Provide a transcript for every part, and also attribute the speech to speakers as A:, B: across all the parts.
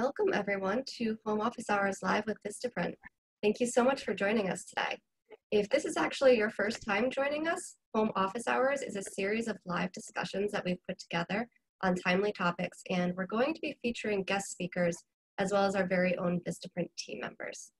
A: Welcome everyone to Home Office Hours Live with Vistaprint. Thank you so much for joining us today. If this is actually your first time joining us, Home Office Hours is a series of live discussions that we've put together on timely topics, and we're going to be featuring guest speakers as well as our very own Vistaprint team members.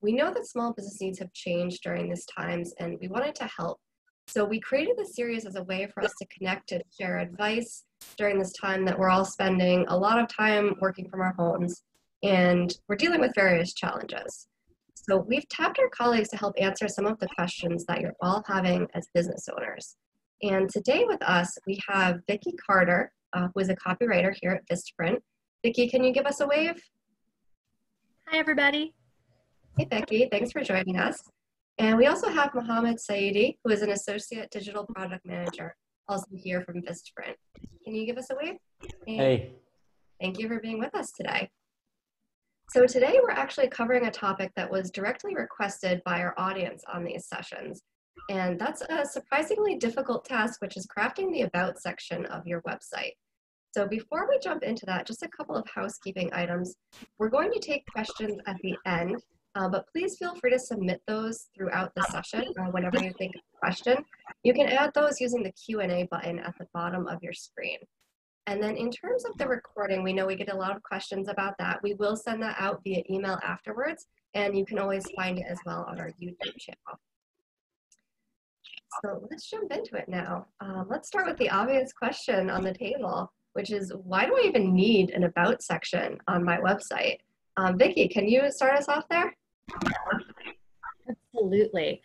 A: We know that small business needs have changed during these times, and we wanted to help. So we created this series as a way for us to connect and share advice during this time that we're all spending a lot of time working from our homes, and we're dealing with various challenges. So we've tapped our colleagues to help answer some of the questions that you're all having as business owners. And today with us, we have Vickie Carter, who is a copywriter here at Vistaprint. Vickie, can you give us a wave?
B: Hi, everybody.
A: Hey, Vickie, thanks for joining us. And we also have Mohamed Saidi, who is an Associate Digital Product Manager, also here from Vistaprint. Can you give us a wave?
C: Hey.
A: Thank you for being with us today. So today we're actually covering a topic that was directly requested by our audience on these sessions. And that's a surprisingly difficult task, which is crafting the About section of your website. So before we jump into that, just a couple of housekeeping items. We're going to take questions at the end. But please feel free to submit those throughout the session whenever you think of a question. You can add those using the Q&A button at the bottom of your screen. And then in terms of the recording, we know we get a lot of questions about that. We will send that out via email afterwards, and you can always find it as well on our YouTube channel. So let's jump into it now. Let's start with the obvious question on the table, which is, why do I even need an About section on my website? Vickie, can you start us off there?
B: Absolutely.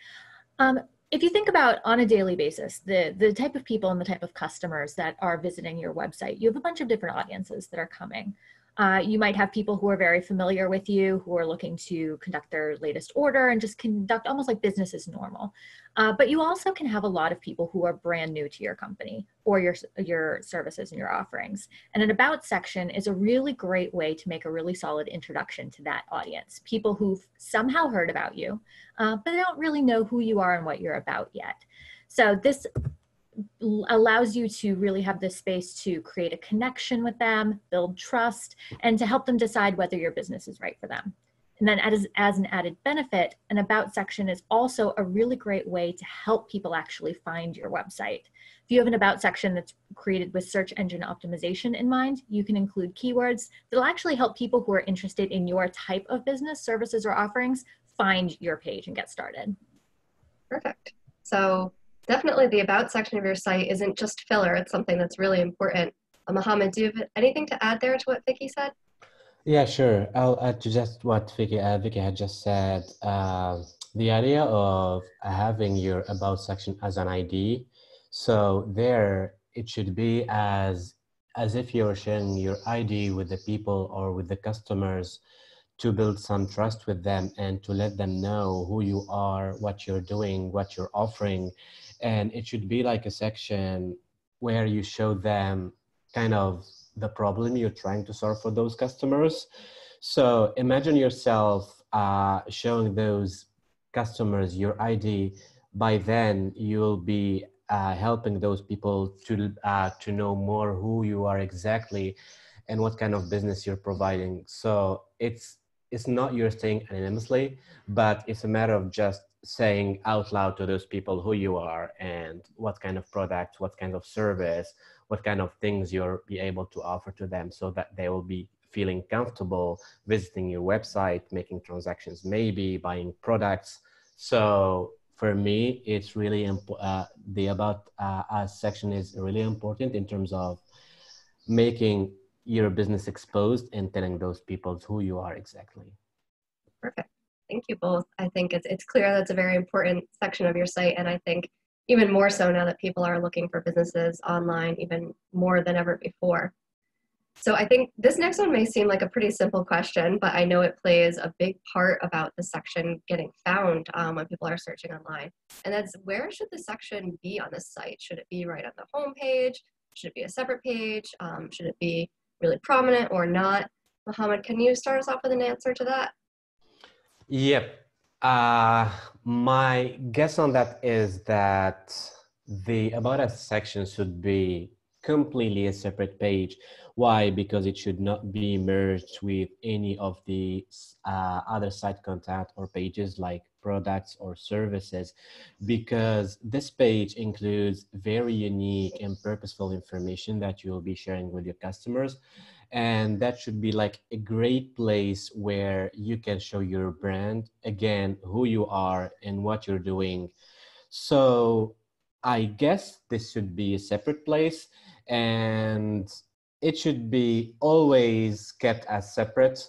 B: If you think about on a daily basis, the type of people and the type of customers that are visiting your website, you have a bunch of different audiences that are coming. You might have people who are very familiar with you, who are looking to conduct their latest order and just conduct almost like business as normal. But you also can have a lot of people who are brand new to your company or your services and your offerings. And an About section is a really great way to make a really solid introduction to that audience. People who've somehow heard about you, but they don't really know who you are and what you're about yet. So this allows you to really have this space to create a connection with them, build trust, and to help them decide whether your business is right for them. And then as an added benefit, an About section is also a really great way to help people actually find your website. If you have an About section that's created with search engine optimization in mind, you can include keywords that'll actually help people who are interested in your type of business, services, or offerings find your page and get started.
A: Perfect. So definitely the About section of your site isn't just filler, it's something that's really important. Mohamed, do you have anything to add there to what Vickie said?
C: Yeah, sure. I'll add to just what Vickie had just said. The idea of having your About section as an ID. So there, it should be as if you're sharing your ID with the people or with the customers to build some trust with them and to let them know who you are, what you're doing, what you're offering. And it should be like a section where you show them kind of the problem you're trying to solve for those customers. So imagine yourself showing those customers your ID. By then, you'll be helping those people to know more who you are exactly and what kind of business you're providing. So it's not you're saying anonymously, but it's a matter of just saying out loud to those people who you are and what kind of product, what kind of service, what kind of things you'll be able to offer to them so that they will be feeling comfortable visiting your website, making transactions, maybe buying products. So for me, it's really the About Us section is really important in terms of making your business exposed and telling those people who you are exactly.
A: Perfect. Thank you both. I think it's clear that's a very important section of your site, and I think even more so now that people are looking for businesses online even more than ever before. So I think this next one may seem like a pretty simple question, but I know it plays a big part about the section getting found when people are searching online. And that's, where should the section be on the site? Should it be right on the home page? Should it be a separate page? Should it be really prominent or not? Mohamed, can you start us off with an answer to that?
C: Yep. My guess on that is that the About Us section should be completely a separate page Why? Because it should not be merged with any of the other site content or pages like products or services, because this page includes very unique and purposeful information that you'll be sharing with your customers. And that should be like a great place where you can show your brand, again, who you are and what you're doing. So I guess this should be a separate place, and it should be always kept as separate,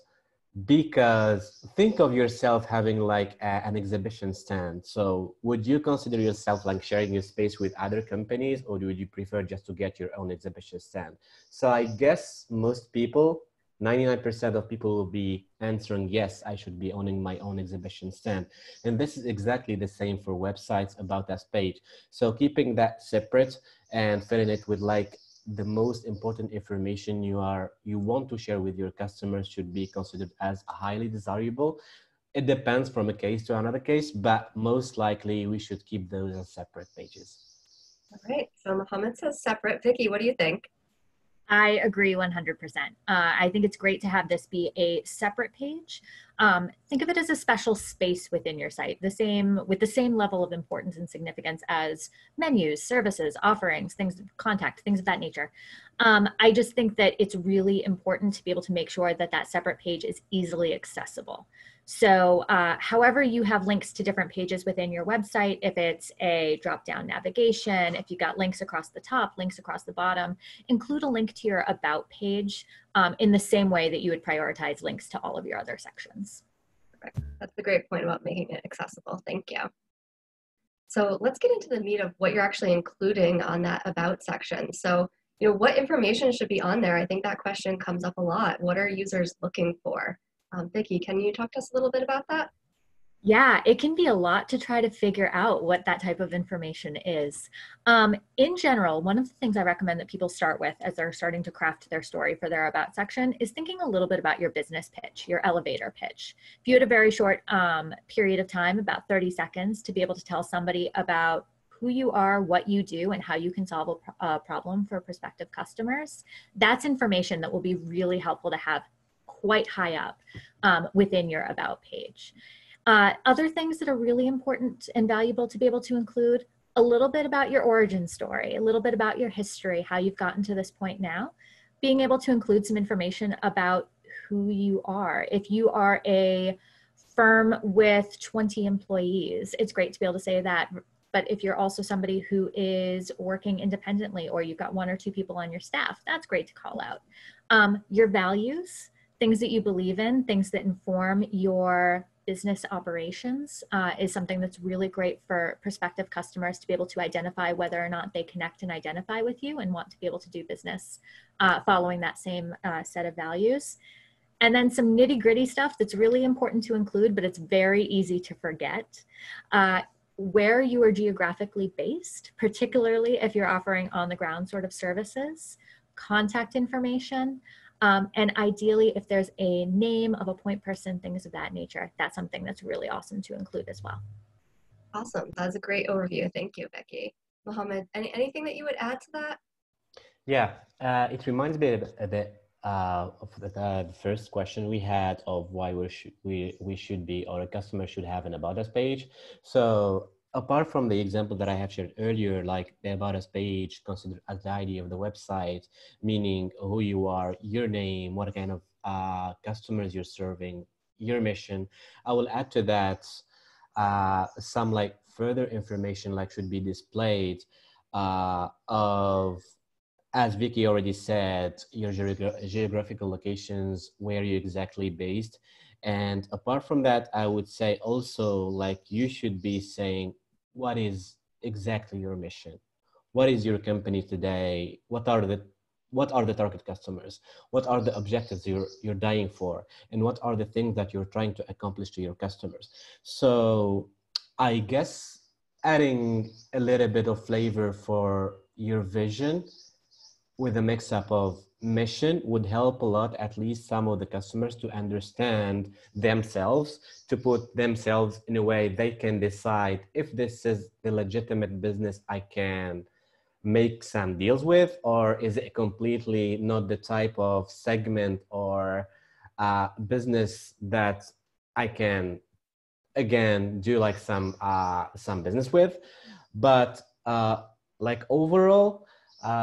C: because think of yourself having like an exhibition stand. So would you consider yourself like sharing your space with other companies, or would you prefer just to get your own exhibition stand? So I guess most people, 99% of people will be answering, yes, I should be owning my own exhibition stand. And this is exactly the same for websites, about us page. So keeping that separate and filling it with like the most important information you want to share with your customers should be considered as highly desirable. It depends from a case to another case, but most likely we should keep those as separate pages.
A: All right, so Mohamed says separate. Vickie, what do you think?
B: I agree 100%. I think it's great to have this be a separate page. Think of it as a special space within your site, with the same level of importance and significance as menus, services, offerings, things, contact, things of that nature. I just think that it's really important to be able to make sure that that separate page is easily accessible. So however you have links to different pages within your website, if it's a drop-down navigation, if you got links across the top, links across the bottom, include a link to your About page in the same way that you would prioritize links to all of your other sections.
A: That's a great point about making it accessible. Thank you. So let's get into the meat of what you're actually including on that About section. So, what information should be on there? I think that question comes up a lot. What are users looking for? Vickie, can you talk to us a little bit about that?
B: Yeah, it can be a lot to try to figure out what that type of information is. In general, one of the things I recommend that people start with as they're starting to craft their story for their About section is thinking a little bit about your business pitch, your elevator pitch. If you had a very short period of time, about 30 seconds, to be able to tell somebody about who you are, what you do, and how you can solve a problem for prospective customers, that's information that will be really helpful to have quite high up within your About page. Other things that are really important and valuable to be able to include: a little bit about your origin story, a little bit about your history, how you've gotten to this point now, being able to include some information about who you are. If you are a firm with 20 employees, it's great to be able to say that. But if you're also somebody who is working independently, or you've got 1 or 2 people on your staff, that's great to call out. Your values, things that you believe in, things that inform your business operations is something that's really great for prospective customers to be able to identify whether or not they connect and identify with you and want to be able to do business following that same set of values. And then some nitty-gritty stuff that's really important to include, but it's very easy to forget. Where you are geographically based, particularly if you're offering on-the-ground sort of services, contact information, and ideally, if there's a name of a point person, things of that nature, that's something that's really awesome to include as well.
A: Awesome. That's a great overview. Thank you, Vickie. Mohamed, anything that you would add to that?
C: Yeah, it reminds me a bit of the first question we had of why we should be, or a customer should have, an About Us page. So apart from the example that I have shared earlier, like the About Us page considered as the ID of the website, meaning who you are, your name, what kind of customers you're serving, your mission, I will add to that some like further information like should be displayed of, as Vickie already said, your geographical locations, where you're exactly based. And apart from that, I would say also like you should be saying what is exactly your mission. What is your company today? What are the target customers? What are the objectives you're dying for? And what are the things that you're trying to accomplish to your customers? So I guess adding a little bit of flavor for your vision with a mix-up of mission would help a lot, at least some of the customers, to understand themselves, to put themselves in a way they can decide if this is the legitimate business I can make some deals with, or is it completely not the type of segment or business that I can again do like some business with? But like overall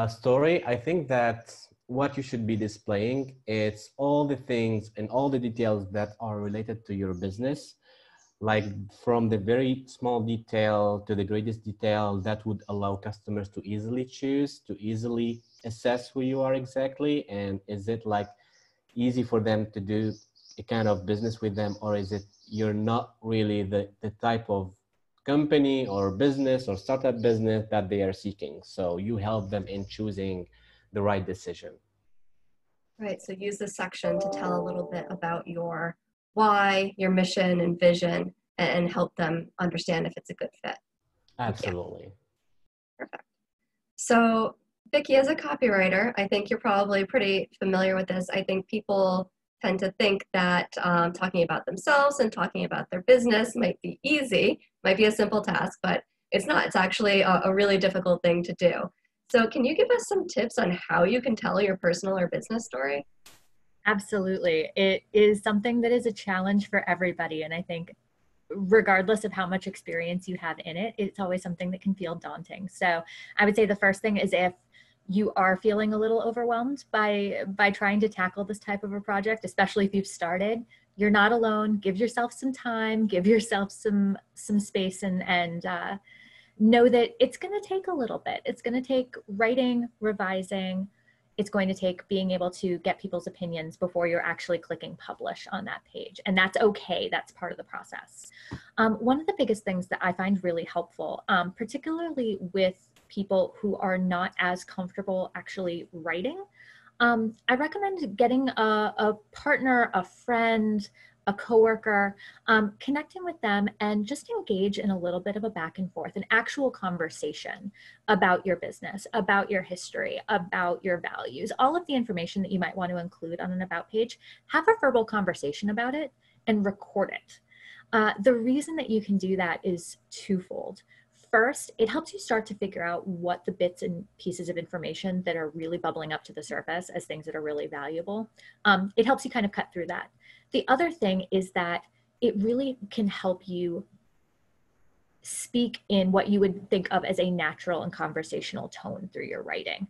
C: story, I think that what you should be displaying, it's all the things and all the details that are related to your business, like from the very small detail to the greatest detail that would allow customers to easily choose, to easily assess who you are exactly, and is it like easy for them to do a kind of business with them, or is it you're not really the type of company or business or startup business that they are seeking, so you help them in choosing the right decision.
A: Right, so use this section to tell a little bit about your why, your mission and vision, and help them understand if it's a good fit.
C: Absolutely.
A: Yeah. Perfect. So Vickie, as a copywriter, I think you're probably pretty familiar with this. I think people tend to think that talking about themselves and talking about their business might be easy, might be a simple task, but it's not. It's actually a really difficult thing to do. So can you give us some tips on how you can tell your personal or business story?
B: Absolutely. It is something that is a challenge for everybody. And I think regardless of how much experience you have in it, it's always something that can feel daunting. So I would say the first thing is, if you are feeling a little overwhelmed by trying to tackle this type of a project, especially if you've started, you're not alone. Give yourself some time, give yourself some space, and know that it's going to take a little bit. It's going to take writing, revising. It's going to take being able to get people's opinions before you're actually clicking publish on that page. And that's okay. That's part of the process. One of the biggest things that I find really helpful, particularly with people who are not as comfortable actually writing, I recommend getting a partner, a friend, a coworker, connecting with them and just engage in a little bit of a back and forth, an actual conversation about your business, about your history, about your values, all of the information that you might want to include on an about page. Have a verbal conversation about it and record it. The reason that you can do that is twofold. First, it helps you start to figure out what the bits and pieces of information that are really bubbling up to the surface as things that are really valuable. It helps you kind of cut through that. The other thing is that it really can help you speak in what you would think of as a natural and conversational tone through your writing.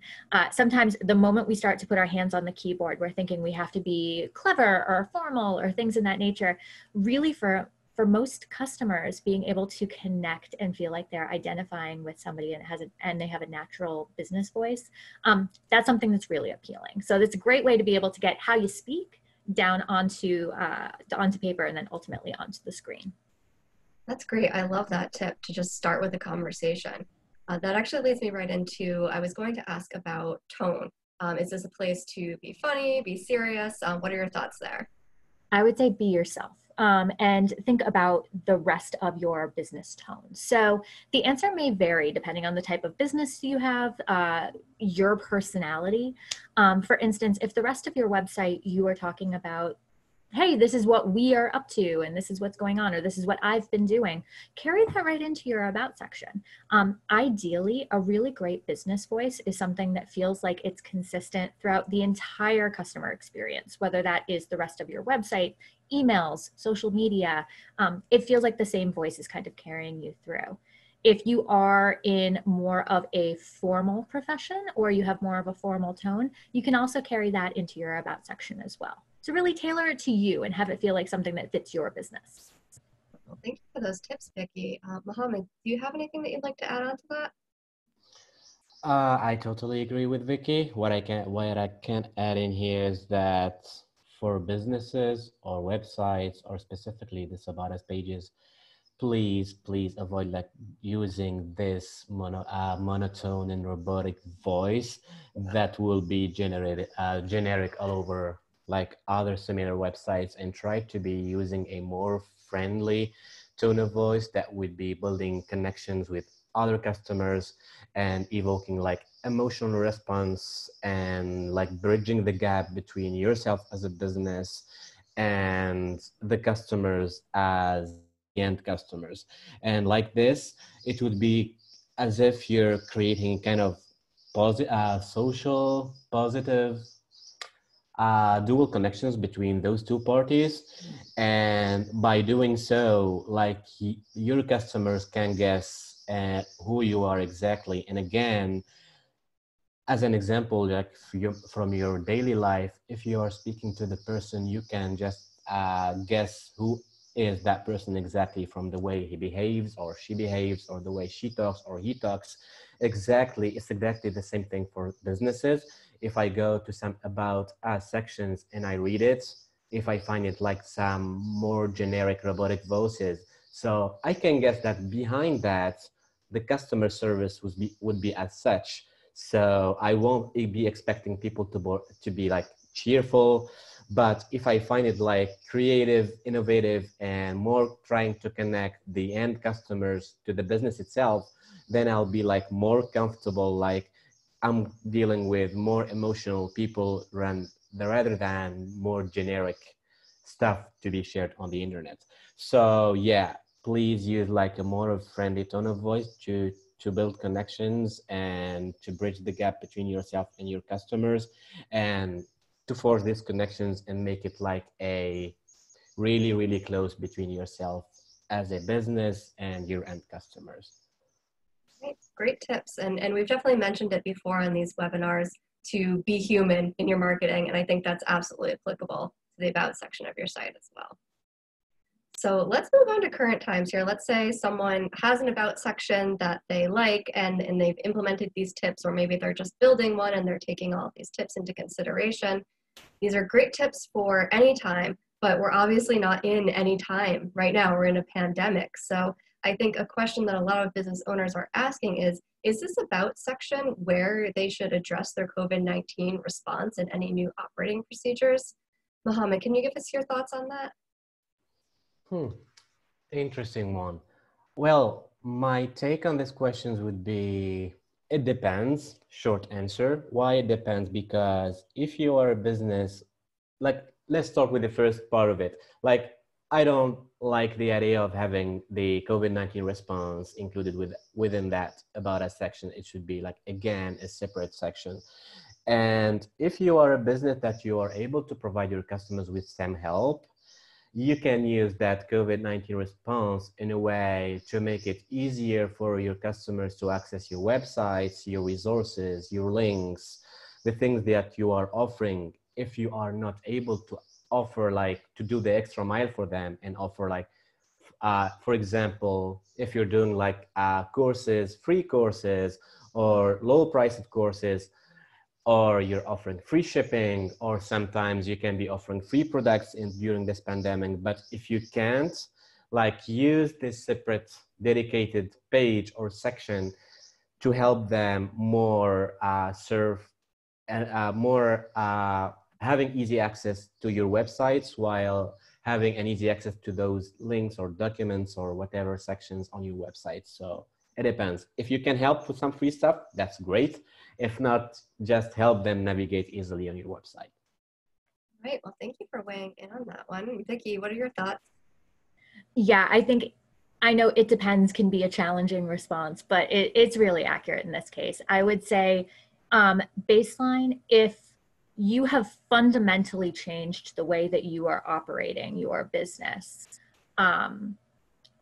B: Sometimes the moment we start to put our hands on the keyboard, we're thinking we have to be clever or formal or things in that nature. Really, for most customers, being able to connect and feel like they're identifying with somebody and they have a natural business voice, that's something that's really appealing. So that's a great way to be able to get how you speak down onto paper and then ultimately onto the screen.
A: That's great. I love that tip, to just start with a conversation. That actually leads me right into, I was going to ask about tone. Is this a place to be funny, be serious? What are your thoughts there?
B: I would say be yourself. And think about the rest of your business tone. So the answer may vary depending on the type of business you have, your personality. For instance, if the rest of your website, you are talking about, hey, this is what we are up to, and this is what's going on, or this is what I've been doing, carry that right into your about section. Ideally, a really great business voice is something that feels like it's consistent throughout the entire customer experience, whether that is the rest of your website, emails, social media. It feels like the same voice is kind of carrying you through. If you are in more of a formal profession or you have more of a formal tone, you can also carry that into your about section as well. So really tailor it to you and have it feel like something that fits your business.
A: Well, thank you for those tips, Vickie. Mohamed, do you have anything that you'd like to add on to that?
C: I totally agree with Vickie. What I can add in here is that for businesses or websites, or specifically the About Us pages, please avoid like using this monotone and robotic voice that will be generic all over like other similar websites, and try to be using a more friendly tone of voice that would be building connections with other customers and evoking like emotional response and like bridging the gap between yourself as a business and the customers as the end customers. And like this, it would be as if you're creating kind of social positive dual connections between those two parties, and by doing so, like your customers can guess who you are exactly. And again, as an example, like from your daily life, if you are speaking to the person, you can just guess who is that person exactly from the way he behaves or she behaves, or the way she talks or he talks. Exactly, it's exactly the same thing for businesses. If I go to some about us sections and I read it, if I find it like some more generic robotic voices, so I can guess that behind that, the customer service would be as such. So I won't be expecting people to be like cheerful, but if I find it like creative, innovative, and more trying to connect the end customers to the business itself, then I'll be like more comfortable, like I'm dealing with more emotional people rather than more generic stuff to be shared on the internet. So yeah, please use like a more friendly tone of voice to build connections and to bridge the gap between yourself and your customers, and to forge these connections and make it like a really, really close between yourself as a business and your end customers.
A: Great tips. And we've definitely mentioned it before on these webinars to be human in your marketing. And I think that's absolutely applicable to the About section of your site as well. So let's move on to current times here. Let's say someone has an About section that they like and they've implemented these tips, or maybe they're just building one and they're taking all of these tips into consideration. These are great tips for any time, but we're obviously not in any time right now. We're in a pandemic. So I think a question that a lot of business owners are asking is this About section where they should address their COVID-19 response and any new operating procedures? Mohamed, can you give us your thoughts on that?
C: Interesting one. Well, my take on these questions would be, it depends. Short answer. Why it depends? Because if you are a business, like, let's start with the first part of it. Like, I don't like the idea of having the COVID-19 response included within that About Us section. It should be like, again, a separate section. And if you are a business that you are able to provide your customers with some help, you can use that COVID-19 response in a way to make it easier for your customers to access your websites, your resources, your links, the things that you are offering. If you are not able to offer, like, to do the extra mile for them and offer, like, for example, if you're doing like courses, free courses, or low priced courses, or you're offering free shipping, or sometimes you can be offering free products during this pandemic. But if you can't, like, use this separate dedicated page or section to help them more serve and more having easy access to your websites, while having an easy access to those links or documents or whatever sections on your website. So it depends. If you can help with some free stuff, that's great. If not, just help them navigate easily on your website.
A: Right. Well, thank you for weighing in on that one. Vickie, what are your thoughts?
B: Yeah, I know it depends can be a challenging response, but it's really accurate in this case. I would say baseline, if you have fundamentally changed the way that you are operating your business, and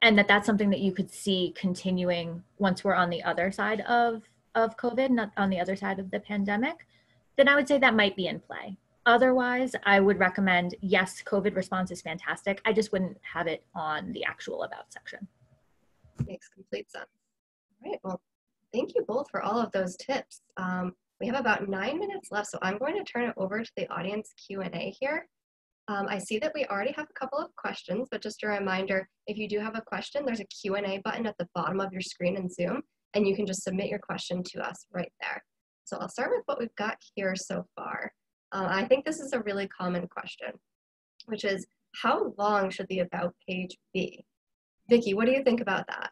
B: that's something that you could see continuing once we're on the other side of COVID, not on the other side of the pandemic, then I would say that might be in play. Otherwise, I would recommend, yes, COVID response is fantastic. I just wouldn't have it on the actual About section.
A: Makes complete sense. All right. Well, thank you both for all of those tips. We have about 9 minutes left, so I'm going to turn it over to the audience Q&A here. I see that we already have a couple of questions, but just a reminder, if you do have a question, there's a Q&A button at the bottom of your screen in Zoom, and you can just submit your question to us right there. So I'll start with what we've got here so far. I think this is a really common question, which is, how long should the About page be? Vickie, what do you think about that?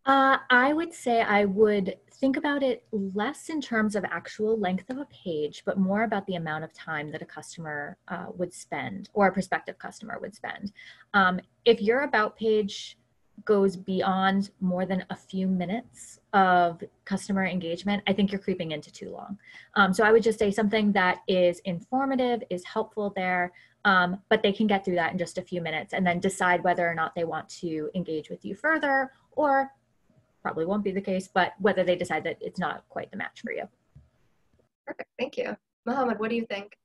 B: I would say I would think about it less in terms of actual length of a page, but more about the amount of time that a customer would spend, or a prospective customer would spend. If your About page goes beyond more than a few minutes of customer engagement, I think you're creeping into too long. So I would just say something that is informative, is helpful there, but they can get through that in just a few minutes and then decide whether or not they want to engage with you further, or probably won't be the case, but whether they decide that it's not quite the match for you.
A: Perfect, thank you. Mohamed, what do you think?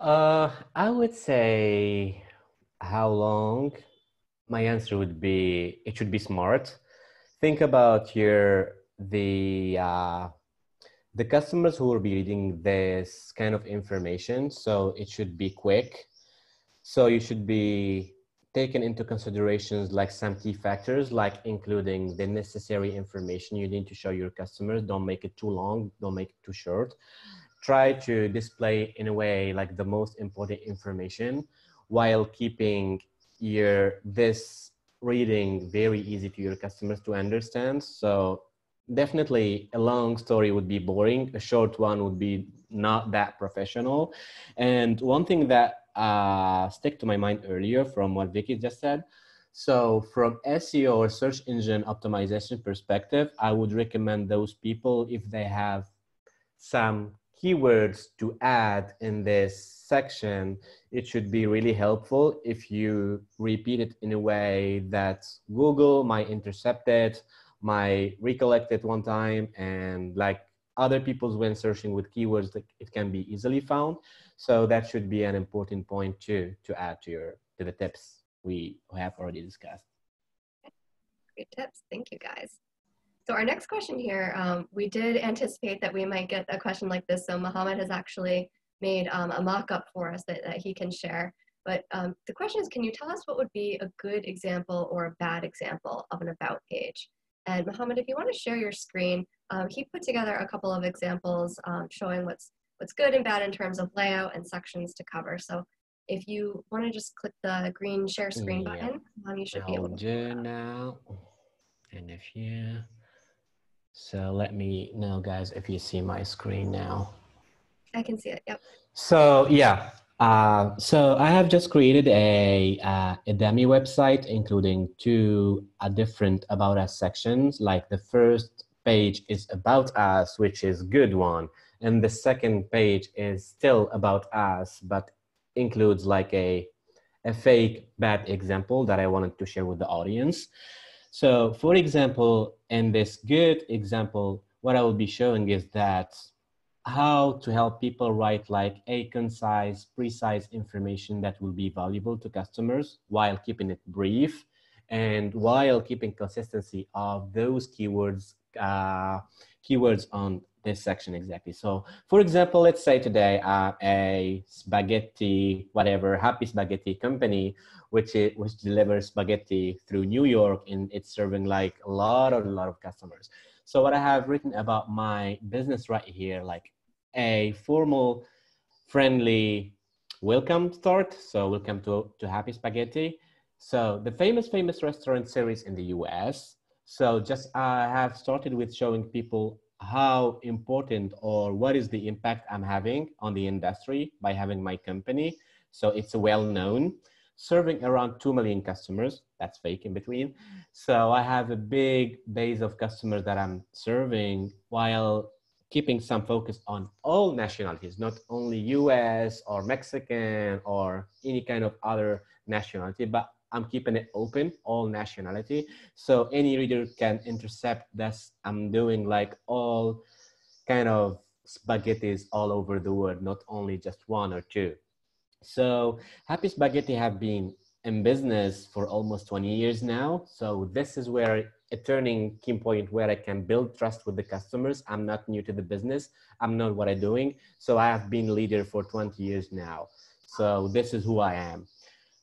C: I would say how long. My answer would be it should be smart. Think about the customers who will be reading this kind of information. So it should be quick. So you should be taken into considerations like some key factors, like including the necessary information you need to show your customers. Don't make it too long. Don't make it too short. Try to display in a way like the most important information while keeping this reading very easy to your customers to understand. So definitely a long story would be boring. A short one would be not that professional. And one thing that stick to my mind earlier from what Vickie just said. So from SEO or search engine optimization perspective, I would recommend those people if they have some keywords to add in this section, it should be really helpful if you repeat it in a way that Google might intercept it, might recollect it one time, and like other people's when searching with keywords, that it can be easily found. So that should be an important point too to add to the tips we have already discussed.
A: Great tips, thank you guys. So our next question here, we did anticipate that we might get a question like this. So Mohamed has actually made a mock-up for us that he can share. But the question is, can you tell us what would be a good example or a bad example of an about page? And Mohamed, if you want to share your screen, he put together a couple of examples showing what's good and bad in terms of layout and sections to cover. So if you want to just click the green share screen button, you should be able to
C: do now. And if you... So let me know, guys, if you see my screen now.
A: I can see it, yep.
C: So yeah, so I have just created a dummy website, including two different About Us sections. Like the first page is About Us, which is good one. And the second page is still About Us, but includes like a fake bad example that I wanted to share with the audience. So for example, in this good example, what I will be showing is that how to help people write like a concise, precise information that will be valuable to customers while keeping it brief and while keeping consistency of those keywords on this section exactly. So for example, let's say today a spaghetti, whatever, Happy Spaghetti company, which delivers spaghetti through New York, and it's serving like a lot of customers. So what I have written about my business right here, like a formal, friendly welcome start. So welcome to Happy Spaghetti. So the famous restaurant series in the US. So just I have started with showing people how important or what is the impact I'm having on the industry by having my company. So it's well known, serving around 2 million customers. That's fake in between. So I have a big base of customers that I'm serving while keeping some focus on all nationalities, not only US or Mexican or any kind of other nationality, but I'm keeping it open, all nationality. So any reader can intercept that I'm doing like all kind of spaghettis all over the world, not only just one or two. So Happy Spaghetti have been in business for almost 20 years now. So this is where a turning key point where I can build trust with the customers. I'm not new to the business. I'm not what I'm doing. So I have been leader for 20 years now. So this is who I am.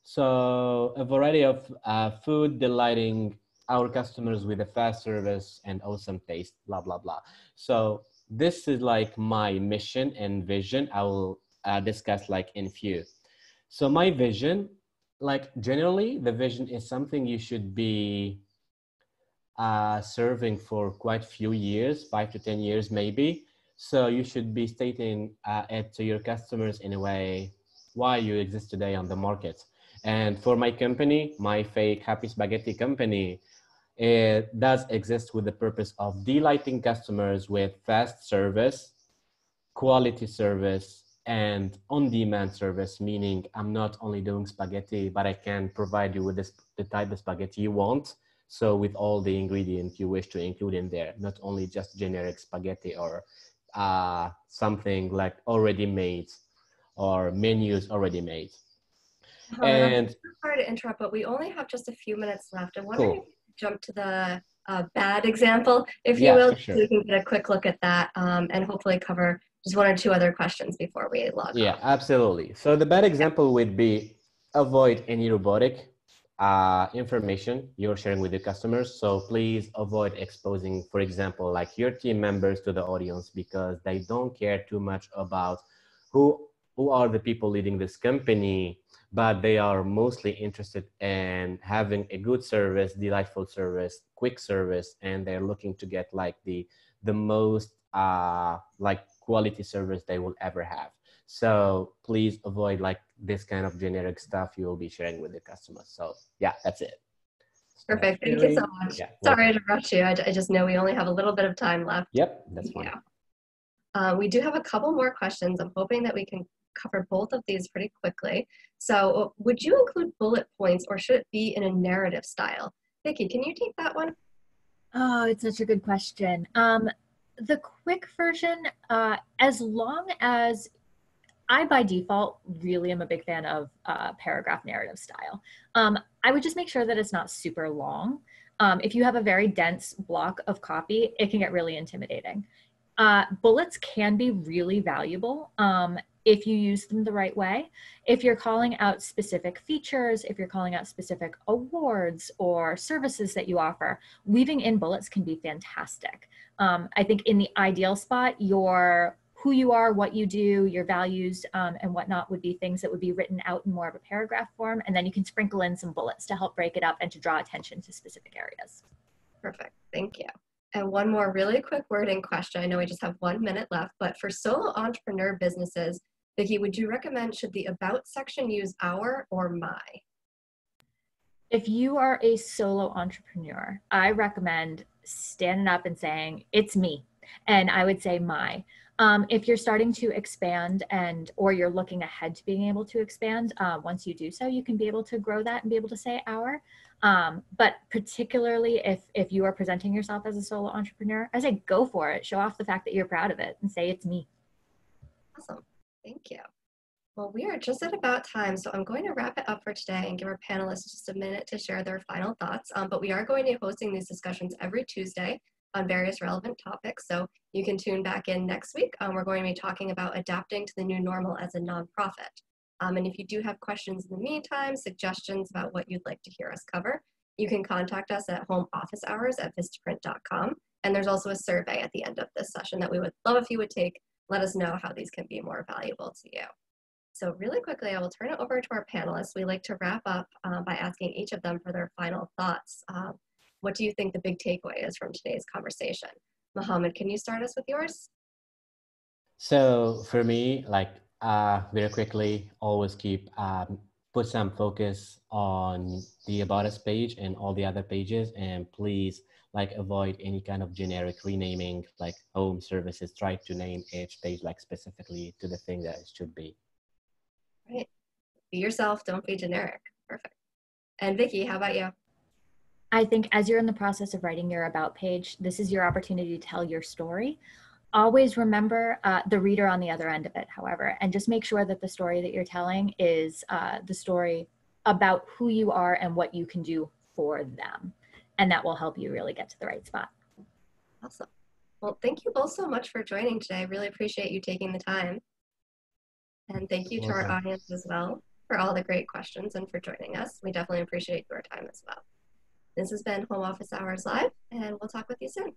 C: So a variety of food delighting our customers with a fast service and awesome taste, blah, blah, blah. So this is like my mission and vision. I will discuss like in few. So my vision, like generally the vision is something you should be serving for quite few years, 5 to 10 years maybe. So you should be stating it to your customers in a way why you exist today on the market. And for my company, my fake Happy Spaghetti company, it does exist with the purpose of delighting customers with fast service, quality service, and on-demand service, meaning I'm not only doing spaghetti, but I can provide you with the type of spaghetti you want. So with all the ingredients you wish to include in there, not only just generic spaghetti or something like already made or menus already made.
A: Mohammed, I'm
C: And
A: sorry to interrupt, but we only have just a few minutes left. I'm wondering if
C: cool.
A: we could jump to the bad example, if you
C: Yeah,
A: will,
C: for
A: so we
C: sure.
A: can get a quick look at that and hopefully cover just one or two other questions before we log
C: Yeah,
A: off.
C: absolutely. So the bad example would be avoid any robotic information you're sharing with your customers. So please avoid exposing, for example, like your team members to the audience, because they don't care too much about who who are the people leading this company, but they are mostly interested in having a good service, delightful service, quick service, and they're looking to get like the most like quality service they will ever have. So please avoid like this kind of generic stuff you will be sharing with the customers. So yeah, that's it. Stop
A: Perfect. Thank you so
C: sharing.
A: much.
C: Yeah,
A: Sorry
C: welcome.
A: to rush you. I just know we only have a little bit of time left.
C: Yep, that's
A: Thank you.
C: fine.
A: We do have a couple more questions. I'm hoping that we can cover both of these pretty quickly. So would you include bullet points or should it be in a narrative style? Vickie, can you take that one?
B: Oh, it's such a good question. The quick version, as long as I, by default, really am a big fan of paragraph narrative style. I would just make sure that it's not super long. If you have a very dense block of copy, it can get really intimidating. Bullets can be really valuable if you use them the right way. If you're calling out specific features, if you're calling out specific awards or services that you offer, weaving in bullets can be fantastic. I think in the ideal spot, who you are, what you do, your values, and whatnot would be things that would be written out in more of a paragraph form, and then you can sprinkle in some bullets to help break it up and to draw attention to specific areas.
A: Perfect. Thank you. And one more really quick wording question. I know we just have 1 minute left, but for solo entrepreneur businesses, Vickie, would you recommend should the about section use our or my?
B: If you are a solo entrepreneur, I recommend standing up and saying, it's me. And I would say my. If you're starting to expand or you're looking ahead to being able to expand, once you do so, you can be able to grow that and be able to say our. But particularly if you are presenting yourself as a solo entrepreneur, I say go for it. Show off the fact that you're proud of it and say it's me.
A: Awesome. Thank you. Well, we are just at about time, so I'm going to wrap it up for today and give our panelists just a minute to share their final thoughts. But we are going to be hosting these discussions every Tuesday on various relevant topics, so you can tune back in next week. We're going to be talking about adapting to the new normal as a nonprofit. And if you do have questions in the meantime, suggestions about what you'd like to hear us cover, you can contact us at homeofficehours@vistaprint.com. And there's also a survey at the end of this session that we would love if you would take. Let us know how these can be more valuable to you. So really quickly, I will turn it over to our panelists. We like to wrap up by asking each of them for their final thoughts. What do you think the big takeaway is from today's conversation? Mohamed, can you start us with yours?
C: So for me, like very quickly, always put some focus on the About Us page and all the other pages, and please like avoid any kind of generic renaming, like home services. Try to name each page like specifically to the thing that it should be.
A: Right. Be yourself, don't be generic. Perfect. And Vickie, how about you?
B: I think as you're in the process of writing your about page, this is your opportunity to tell your story. Always remember the reader on the other end of it, however, and just make sure that the story that you're telling is the story about who you are and what you can do for them. And that will help you really get to the right spot.
A: Awesome. Well, thank you both so much for joining today. I really appreciate you taking the time. And thank you to our audience as well for all the great questions and for joining us. We definitely appreciate your time as well. This has been Home Office Hours Live, and we'll talk with you soon.